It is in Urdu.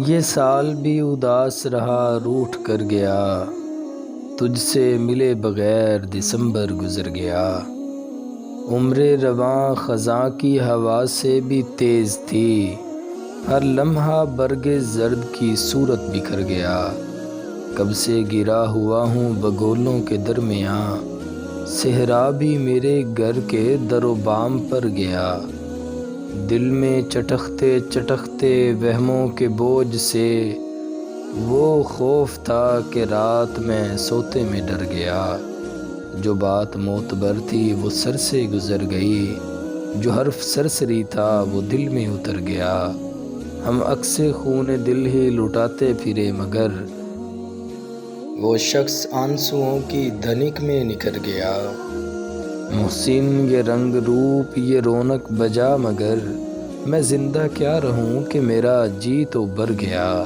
یہ سال بھی اداس رہا روٹھ کر گیا، تجھ سے ملے بغیر دسمبر گزر گیا۔ عمر رواں خزاں کی ہوا سے بھی تیز تھی، ہر لمحہ برگ زرد کی صورت بکھر گیا۔ کب سے گرا ہوا ہوں بگولوں کے درمیاں، صحرا بھی میرے گھر کے در و بام پر گیا۔ دل میں چٹکتے چٹکتے وہموں کے بوجھ سے، وہ خوف تھا کہ رات میں سوتے میں ڈر گیا۔ جو بات معتبر تھی وہ سر سے گزر گئی، جو حرف سرسری تھا وہ دل میں اتر گیا۔ ہم عکس خون دل ہی لٹاتے پھرے مگر، وہ شخص آنسوؤں کی دھنک میں نکھر گیا۔ محسن یہ رنگ روپ یہ رونق بجا مگر، میں زندہ کیا رہوں کہ میرا جی تو بر گیا۔